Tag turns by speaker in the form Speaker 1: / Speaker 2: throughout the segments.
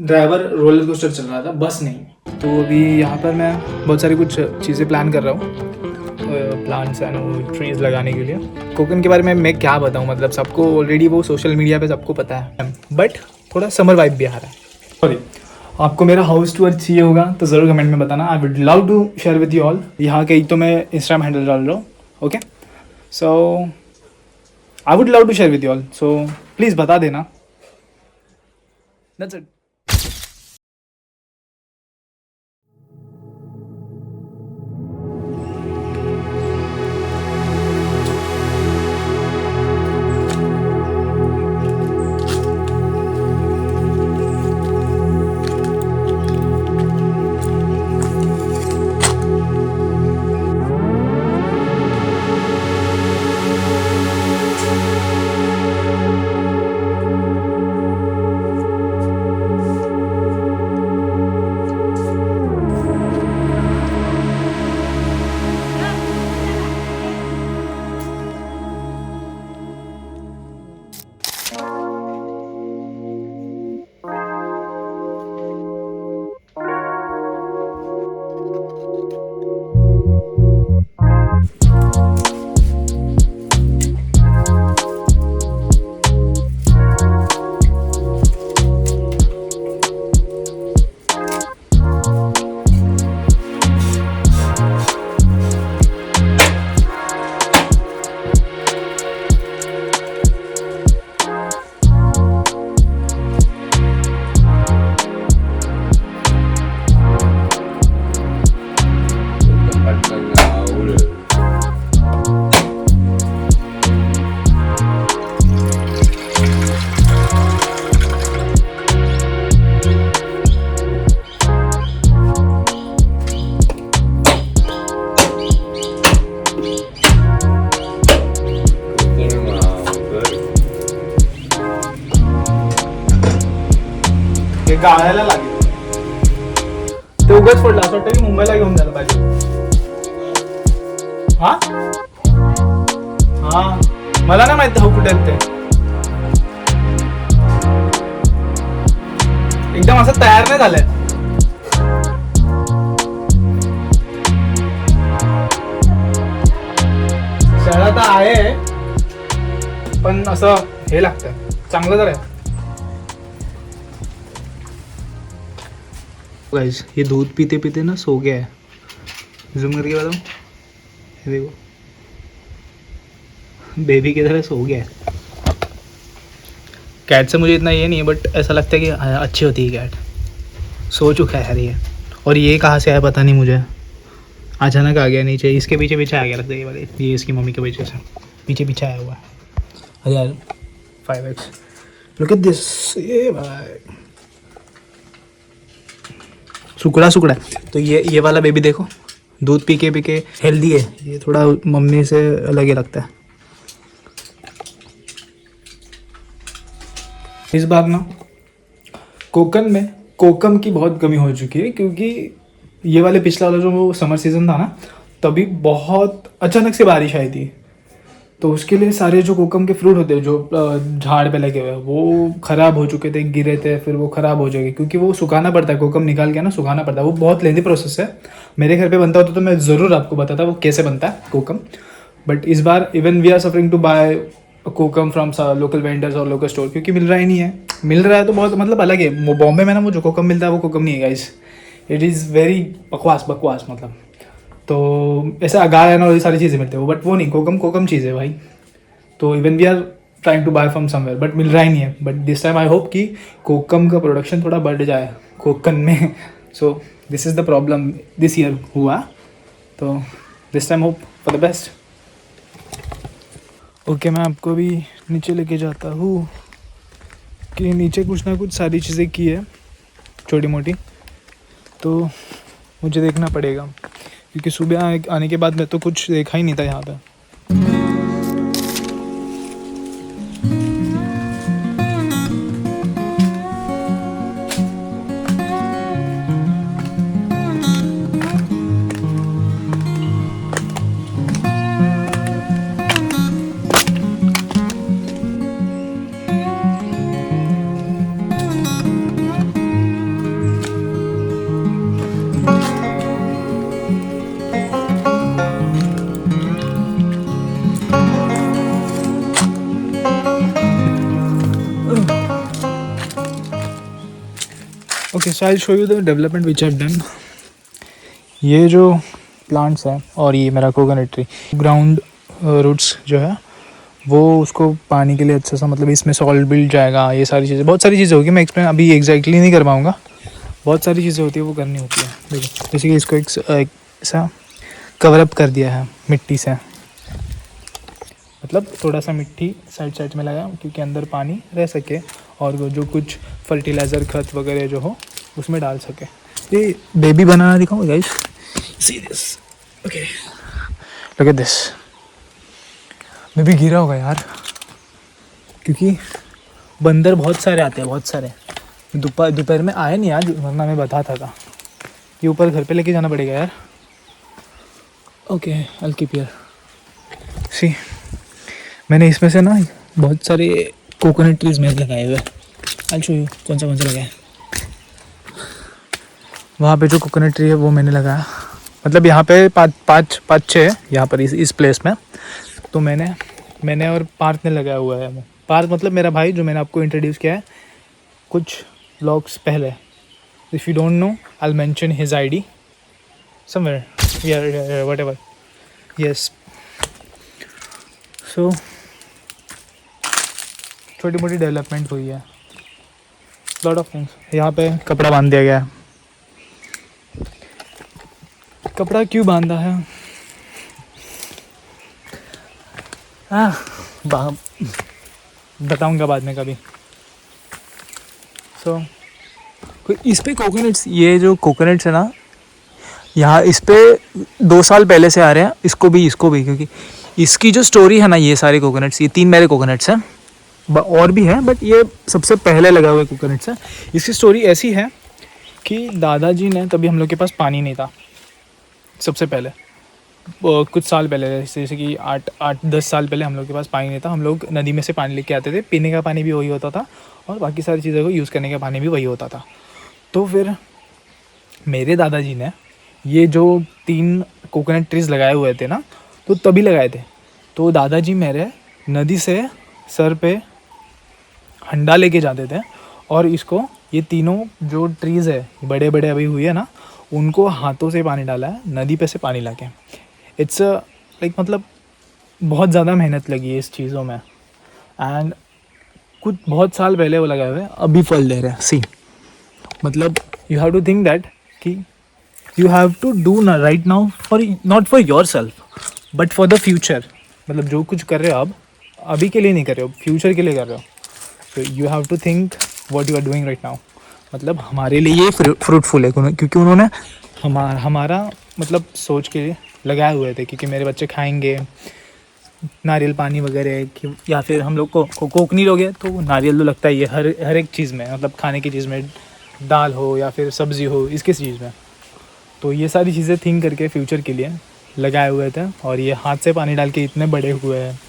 Speaker 1: Driver roller coaster चल रहा था, बस नहीं। तो अभी यहाँ पर मैं बहुत सारी कुछ चीज़ें प्लान कर रहा हूँ, प्लांट्स एंड ट्रीज़ लगाने के लिए। कोकन के बारे में मैं क्या बताऊँ, मतलब सबको ऑलरेडी वो सोशल मीडिया पे सबको पता है, बट थोड़ा समर वाइब भी आ रहा है। सॉरी, आपको मेरा हाउस टूर चाहिए होगा तो ज़रूर कमेंट में बताना। I would love to share with you all. यहाँ के तो मैं इंस्टाग्राम हैंडल डाल रहा हूँ, okay. So I would love to share with you all, so please बता देना। That's it. गाळायला लागेल ते, उगाच पडलं असं वाटतं की मुंबईला घेऊन जायला पाहिजे. हा हा मला नाही माहित हा कुठे आहेत ते. एकदम असं तयार नाही झालंय. शाळा तर आहे पण असं हे लागतंय, चांगलं तर आहे. गाइस ये दूध पीते पीते ना सो गया है. जूम करके बताऊँ, ये देखो बेबी की तरह सो गया है. कैट से मुझे इतना ये नहीं है, बट ऐसा लगता है कि अच्छी होती है कैट. सो चुका है यार ये. और ये कहाँ से आया पता नहीं मुझे, अचानक आ गया नीचे. इसके पीछे पीछे आ गया लगता है ये वाले, ये इसकी मम्मी के पीछे से पीछे पीछे आया हुआ है. अरे यार 5x लुक एट दिस. ये भाई सुकड़ा सुकड़ा. तो ये वाला बेबी देखो, दूध पी के हेल्दी है. ये थोड़ा मम्मी से अलग ही लगता है. इस बार ना कोकन में कोकम की बहुत कमी हो चुकी है, क्योंकि ये वाले पिछला वाला जो समर सीज़न था ना, तभी बहुत अचानक से बारिश आई थी. तो उसके लिए सारे जो कोकम के फ्रूट होते हैं जो झाड़ पे लगे हुए हैं वो ख़राब हो चुके थे, गिरे थे, फिर वो ख़राब हो जाएंगे, क्योंकि वो सुखाना पड़ता है. कोकम निकाल के ना सुखाना पड़ता है. वो बहुत लेंदी प्रोसेस है. मेरे घर पे बनता होता तो मैं ज़रूर आपको बताता वो कैसे बनता है कोकम. बट इस बार even we are suffering to buy kokum from local vendors और लोकल स्टोर, क्योंकि मिल रहा ही नहीं है. मिल रहा है तो बहुत मतलब अलग है. वो बॉम्बे में ना वो जो कोकम मिलता है वो कोकम नहीं है गाइस. इट इज़ वेरी बकवास मतलब. तो ऐसा अगार है ना, ये सारी चीज़ें मिलते हैं, बट वो नहीं, कोकम चीज़ है भाई. तो even we are trying to buy from somewhere, but मिल रहा ही नहीं है. But this time I hope कि कोकम का प्रोडक्शन थोड़ा बढ़ जाए कोकन में. So this is the problem this year हुआ. तो this time hope for the best. Okay, मैं आपको भी नीचे लेके जाता हूँ कि नीचे कुछ ना कुछ सारी चीज़ें की है छोटी मोटी, तो मुझे देखना पड़ेगा, क्योंकि सुबह आने के बाद मैं तो कुछ देखा ही नहीं था यहाँ पे. Okay, so I show you the development which have done. ये जो प्लांट्स हैं और ये मेरा कोकोनट ट्री, ग्राउंड रूट्स जो है वो उसको पानी के लिए अच्छा सा, मतलब इसमें सॉल्ट बिल्ड जाएगा, ये सारी चीज़ें, बहुत सारी चीज़ें होगी. मैं एक्सप्लेन अभी एग्जैक्टली नहीं कर पाऊँगा, बहुत सारी चीज़ें होती है वो करनी होती है. देखो जैसे कि इसको एक ऐसा कवरअप कर दिया है मिट्टी से, मतलब थोड़ा सा मिट्टी साइड साइड में लगाया क्योंकि अंदर पानी रह सके और वो जो कुछ फर्टिलाइज़र खत वगैरह जो हो उसमें डाल सके. ये बेबी बनाना दिखाऊँ guys, see this. Okay, look at this. Baby गिरा होगा यार क्योंकि बंदर बहुत सारे आते हैं, बहुत सारे. दोपहर में आए नहीं आज, वरना मैं बताता था. ये ऊपर घर पे लेके जाना पड़ेगा यार. Okay, I keep here. See, मैंने इसमें से ना बहुत सारे कोकोनट ट्रीज में लगाए हुए. आई शो यू कौन सा लगाया. वहाँ पे जो कोकोनट ट्री है वो मैंने लगाया, मतलब यहाँ पे पाँच छः है यहाँ पर इस प्लेस में. तो मैंने और पार्थ ने लगाया हुआ है. पार्थ मतलब मेरा भाई, जो मैंने आपको इंट्रोड्यूस किया है कुछ व्लॉग्स पहले. If you don't know I will mention his ID somewhere, या व्हाटएवर. यस, सो छोटी मोटी डेवलपमेंट हुई है, लॉट ऑफ थिंग्स. यहाँ पे कपड़ा बांध दिया गया है. कपड़ा क्यों बांधा है, बताऊंगा बाद में कभी. सो इस पे कोकोनट्स, ये जो कोकोनट्स है ना यहाँ, इस पे 2 साल पहले से आ रहे हैं. इसको भी क्योंकि इसकी जो स्टोरी है ना, ये सारे कोकोनट्स, ये 3 मेरे कोकोनट्स हैं, और भी है बट ये सबसे पहले लगा हुआ कोकोनट्स है. इसकी स्टोरी ऐसी है कि दादाजी ने, तभी हम लोग के पास पानी नहीं था. सबसे पहले कुछ साल पहले, जैसे कि 8-10 साल पहले हम लोग के पास पानी नहीं था. हम लोग नदी में से पानी लेके आते थे. पीने का पानी भी वही होता था और बाकी सारी चीज़ों को यूज़ करने का पानी भी वही होता था. तो फिर मेरे दादाजी ने ये जो 3 कोकोनट ट्रीज़ लगाए हुए थे ना, तो तभी लगाए थे. तो दादाजी मेरे नदी से सर पे हंडा लेके जाते थे और इसको, ये तीनों जो ट्रीज़ है बड़े बड़े अभी हुए हैं ना, उनको हाथों से पानी डाला है नदी पे से पानी लाके. इट्स लाइक, मतलब बहुत ज़्यादा मेहनत लगी है इस चीज़ों में. एंड कुछ बहुत साल पहले वो लगाए हुए, अभी फल दे रहे हैं. सी, मतलब you have to think that कि यू हैव टू डू ना right now for, not for yourself but for the future. मतलब जो कुछ कर रहे हो आप, अभी के लिए नहीं कर रहे हो, फ्यूचर के लिए कर रहे हो. So you have to think what you are doing right now. मतलब हमारे लिए ये फ्रूटफुल है क्योंकि उन्होंने हमारा मतलब सोच के लगाए हुए थे, क्योंकि मेरे बच्चे खाएंगे नारियल पानी वगैरह, या फिर हम लोग को कोकनी लोग हैं तो नारियल तो लगता ही है हर एक चीज़ में, मतलब खाने की चीज़ में, दाल हो या फिर सब्ज़ी हो, इसके चीज़ में. तो ये सारी चीज़ें थिंक करके फ्यूचर के लिए लगाए हुए थे. और ये हाथ से पानी डाल के इतने बड़े हुए हैं.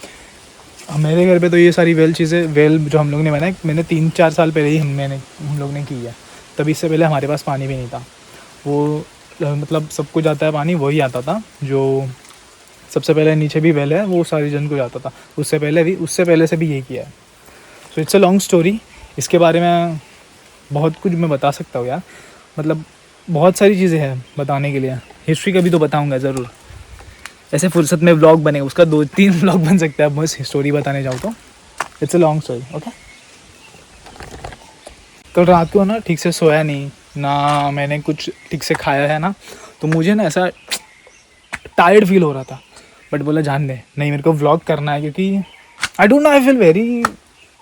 Speaker 1: मेरे घर पे तो ये सारी वेल जो हम लोग ने बनाए, मैंने 3-4 साल पहले ही हम लोग ने की है. तभी इससे पहले हमारे पास पानी भी नहीं था. वो मतलब सब कुछ आता है पानी, वही आता था जो सबसे पहले. नीचे भी वेल है, वो सारी जन को जाता था. उससे पहले से भी यही किया है. So it's a long story. इसके बारे में बहुत कुछ मैं बता सकता हूँ यार, मतलब बहुत सारी चीज़ें हैं बताने के लिए. हिस्ट्री का भी तो बताऊँगा ज़रूर. ऐसे फुर्सत में व्लॉग बनेगा, उसका 2-3 व्लॉग बन सकता है. बस स्टोरी बताने जाऊँ तो it's a long story. Okay, कल रात को ना ठीक से सोया नहीं ना, मैंने कुछ ठीक से खाया है ना, तो मुझे ना ऐसा टायर्ड फील हो रहा था. बट बोला जान दे, नहीं मेरे को व्लॉग करना है, क्योंकि I don't know, I feel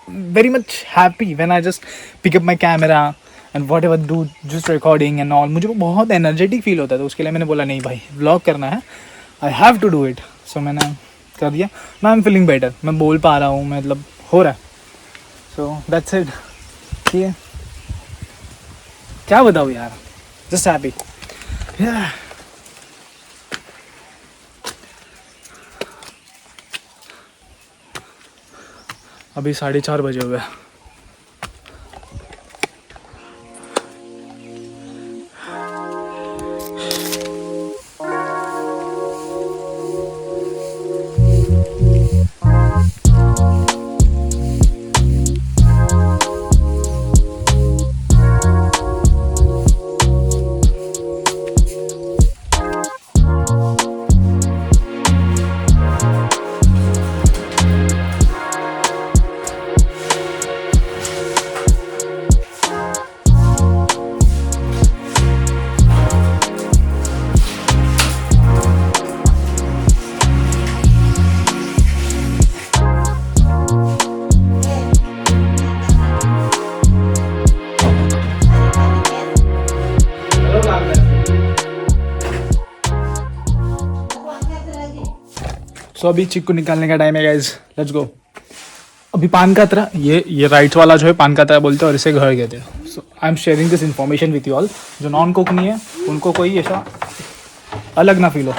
Speaker 1: very much happy when I just pick up my camera and whatever do just recording and all. मुझे बहुत एनर्जेटिक फील होता है. तो उसके लिए मैंने बोला नहीं भाई, व्लॉग करना है, I have to do it. So मैंने कर दिया. ना आई एम फीलिंग बेटर, मैं बोल पा रहा हूँ, मतलब हो रहा है. So that's it. ठीक है, क्या बताऊँ यार, जस्ट हैप्पी. अभी 4:30 बजे हुए. सो अभी चिक्कू निकालने का टाइम है गाइज, लेट्स गो। अभी पान का तरह ये राइट वाला जो है पान का तरह बोलते हैं और इसे घर कहते हैं। So I am sharing this information with you all. जो नॉन कुक नहीं है उनको कोई ऐसा अलग ना फील हो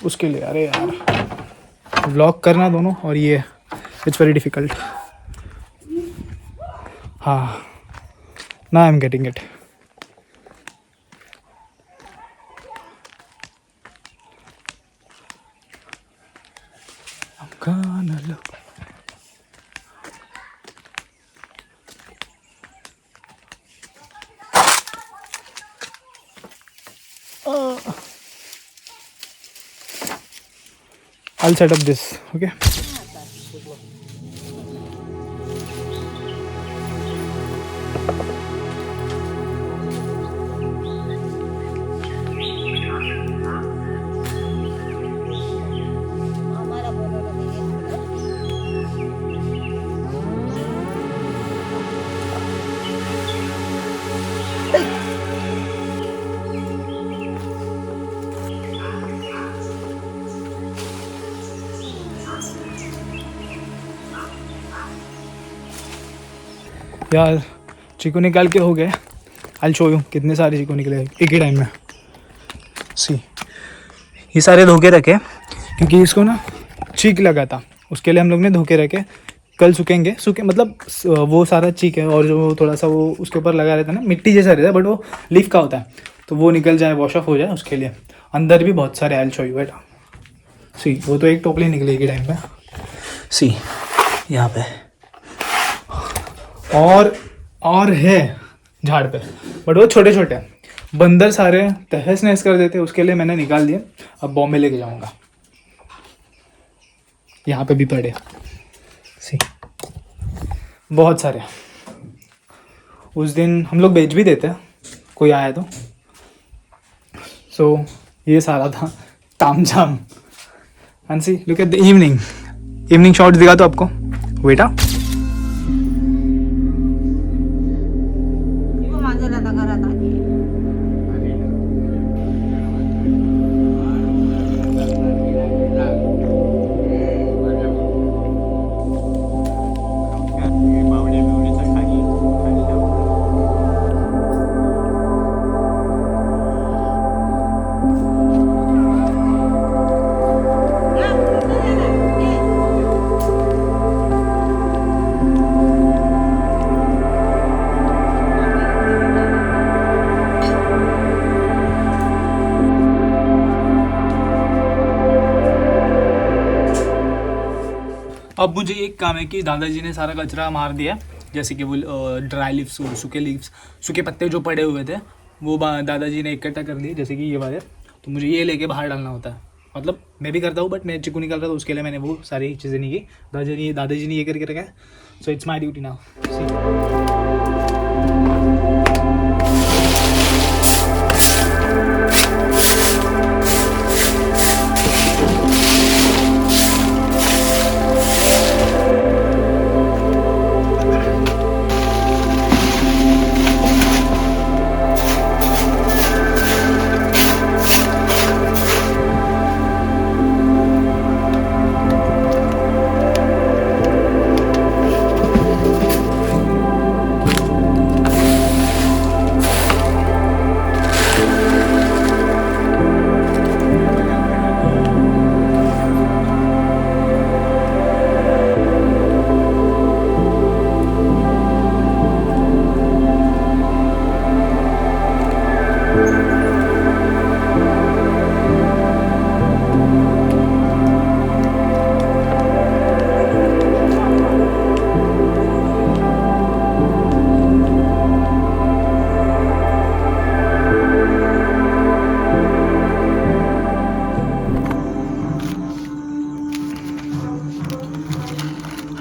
Speaker 1: उसके लिए। अरे यार व्लॉग करना दोनों और ये इट्स वेरी डिफिकल्ट। हाँ ना I am getting it. I'll set up this, okay? यार चीकू निकाल के हो गए। आई शो यू कितने सारे चीकू निकले एक ही टाइम में। सी ये सारे धोके रखे क्योंकि इसको ना चीक लगा था, उसके लिए हम लोग ने धोके रखे। कल सूखेंगे, सूखे मतलब वो सारा चीक है और जो थोड़ा सा वो उसके ऊपर लगा रहता है ना, मिट्टी जैसा रहता है बट वो लीफ का होता है, तो वो निकल जाए, वॉश ऑफ हो जाए उसके लिए। अंदर भी बहुत सारे आई शो यू बेटा। सी वो तो एक टोपली निकली एक ही टाइम पे। सी यहाँ पे और है झाड़ पे बट वो छोटे छोटे बंदर सारे तहस नहस कर देते, उसके लिए मैंने निकाल दिए। अब बॉम्बे लेके जाऊंगा। यहाँ पे भी पड़े सी बहुत सारे। उस दिन हम लोग बेच भी देते कोई आया तो। सो ये सारा था तामझाम। And see look at the evening shots दिखा तो आपको बेटा। अब मुझे एक काम है कि दादाजी ने सारा कचरा मार दिया, जैसे कि वो ड्राई लीव्स, सूखे पत्ते जो पड़े हुए थे वो दादाजी ने इकट्ठा कर दिए, जैसे कि ये वाले। तो मुझे ये लेके बाहर डालना होता है। मतलब मैं भी करता हूँ बट मैं चिकू निकाल रहा था उसके लिए मैंने वो सारी चीज़ें नहीं की। दादाजी ने ये करके रखा है। So it's my duty now.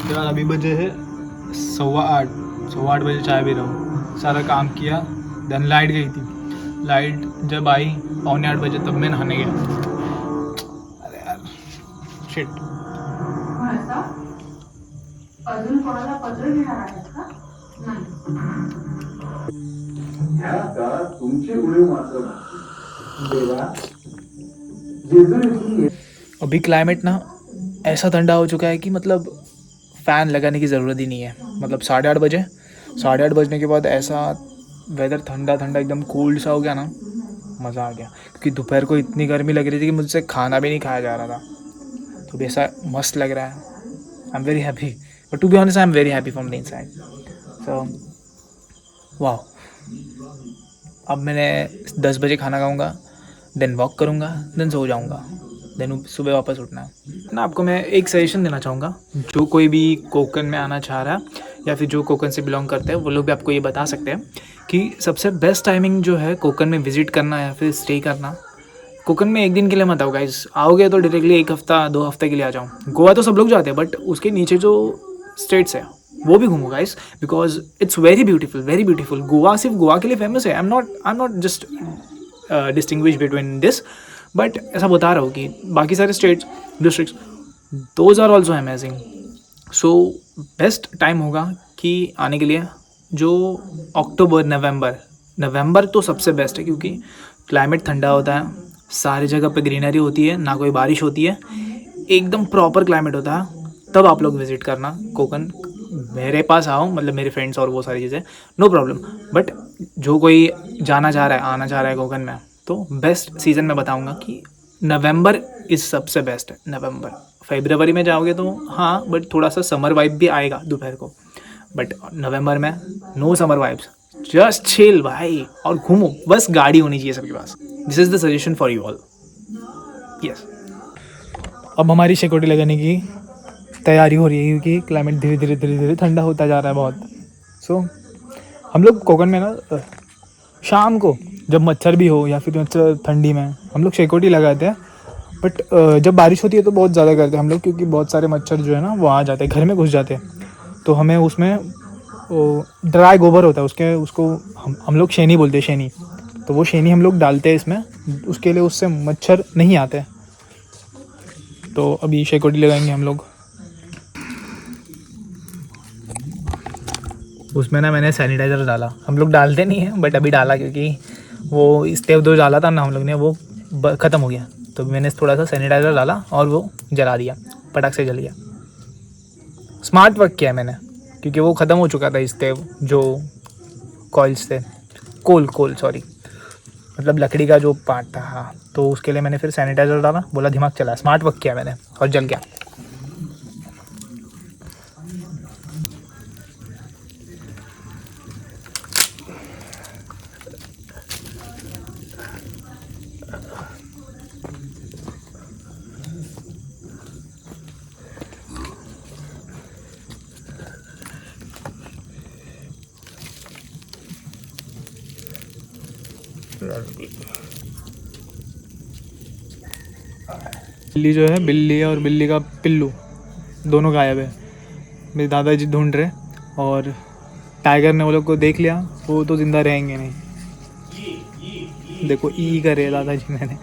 Speaker 1: यार अभी बजे है 8:15 बजे चाय पी रहा हूँ। सारा काम किया, देन लाइट गई थी। लाइट जब आई 7:45 बजे तब मैं नहाने गया। अरे यार शिट।
Speaker 2: अजून कोणाला पत्र घेणार आहेत का? ह्या काळात तुमची उणीव मात्र देवा जेजुरीतून
Speaker 1: अभी क्लाइमेट ना ऐसा ठंडा हो चुका है कि मतलब फ़ैन लगाने की ज़रूरत ही नहीं है। मतलब 8:30 बजे, 8:30 बजने के बाद ऐसा वेदर ठंडा ठंडा एकदम कोल्ड सा हो गया ना, मज़ा आ गया। क्योंकि दोपहर को इतनी गर्मी लग रही थी कि मुझसे खाना भी नहीं खाया जा रहा था। तो ऐसा मस्त लग रहा है। I am very happy, but to be honest I am very happy from the inside. So वाह, अब मैंने 10 बजे खाना खाऊंगा, देन वॉक करूंगा, देन सो जाऊंगा, देन सुबह वापस उठना है ना। आपको मैं एक सजेशन देना चाहूँगा, जो कोई भी कोकन में आना चाह रहा है या फिर जो कोकन से बिलोंग करते हैं वो लोग भी आपको ये बता सकते हैं कि सबसे बेस्ट टाइमिंग जो है कोकन में विज़िट करना या फिर स्टे करना। कोकन में एक दिन के लिए मत आओ गाइस, आओगे तो डायरेक्टली एक हफ्ता 2 हफ्ते के लिए आ जाओ। गोवा तो सब लोग जाते हैं, बट उसके नीचे जो स्टेट्स है वो भी घूमो guys, because it's very beautiful, very beautiful. Goa सिर्फ गोवा के लिए फेमस है। I am not just distinguish between this, but ऐसा बता रहा हूँ कि बाकी सारे states districts those are also amazing. So best time होगा कि आने के लिए जो अक्टूबर नवंबर तो सबसे बेस्ट है, क्योंकि क्लाइमेट ठंडा होता है, सारी जगह पे ग्रीनरी होती है, ना कोई बारिश होती है, एकदम प्रॉपर क्लाइमेट होता है। तब आप लोग विज़िट करना कोकन, मेरे पास आओ, मतलब मेरे फ्रेंड्स और वो सारी चीज़ें, नो प्रॉब्लम। बट जो कोई जाना चाह रहा है, आना चाह रहा है कोकन में, तो बेस्ट सीज़न मैं बताऊंगा कि नवंबर इज़ सबसे बेस्ट है। नवंबर, फरवरी में जाओगे तो हाँ, बट थोड़ा सा समर वाइब भी आएगा दोपहर को, बट नवंबर में no summer vibes, just chill भाई, और घूमो, बस गाड़ी होनी चाहिए सबके पास। This is the suggestion for you all. Yes, अब हमारी सिक्योरिटी लगाने की तैयारी हो रही है, क्योंकि क्लाइमेट धीरे धीरे ठंडा होता जा रहा है बहुत। सो हम लोग कोकन में ना शाम को जब मच्छर भी हो या फिर मच्छर ठंडी में हम लोग सिक्योरिटी लगाते हैं, बट जब बारिश होती है तो बहुत ज़्यादा करते हैं हम लोग, क्योंकि बहुत सारे मच्छर जो है ना वो आ जाते हैं, घर में घुस जाते हैं। तो हमें उसमें ड्राई गोबर होता है, उसको हम लोग शेनी बोलते हैं, शेनी। तो वो शेनी हम लोग डालते हैं इसमें, उसके लिए उससे मच्छर नहीं आते। तो अभी सिक्योरिटी लगाएंगे हम लोग। उसमें ना मैंने सैनिटाइज़र डाला, हम लोग डालते नहीं हैं बट अभी डाला, क्योंकि वो स्टेप जो डाला था ना हम लोग ने वो ख़त्म हो गया, तो मैंने थोड़ा सा सैनिटाइज़र डाला और वो जला दिया, पटाख से जल गया। स्मार्ट वर्क किया मैंने, क्योंकि वो ख़त्म हो चुका था स्टेप जो कॉइल्स थे, कोल सॉरी, मतलब लकड़ी का जो पार्ट था। हाँ, तो उसके लिए मैंने फिर सैनिटाइज़र डाला, बोला दिमाग चला, स्मार्ट वर्क किया मैंने और जल गया। बिल्ली जो है, बिल्ली और बिल्ली का पिल्लू दोनों गायब है। मेरे दादाजी ढूंढ रहे, और टाइगर ने वो लोग को देख लिया, वो तो ज़िंदा रहेंगे नहीं। देखो ई करे दादाजी, मैंने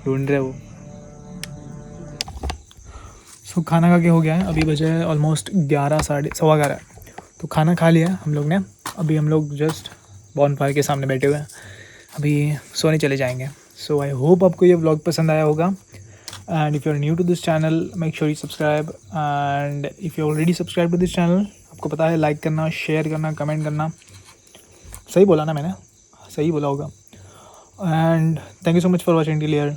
Speaker 1: ढूंढ रहे वो। सो खाना खा के हो गया है, अभी बजे है ऑलमोस्ट 11, साढ़े 11:15। तो खाना खा लिया हम लोग ने, अभी हम लोग जस्ट बॉनफायर के सामने बैठे हुए हैं, अभी सोने चले जाएंगे। सो आई होप आपको ये व्लॉग पसंद आया होगा, and if you are new to this channel make sure you subscribe, and if you already subscribe to this channel, आपको पता है लाइक करना, शेयर करना, कमेंट करना। सही बोला ना मैंने? सही बोला होगा। And thank you so much for watching till here.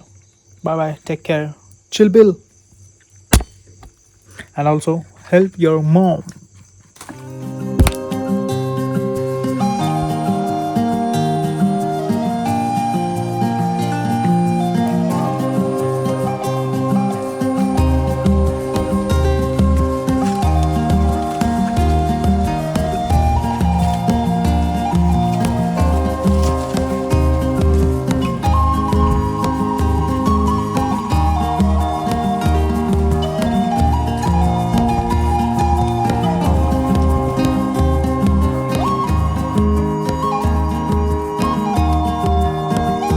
Speaker 1: Bye bye, take care, chill pill, and also help your mom.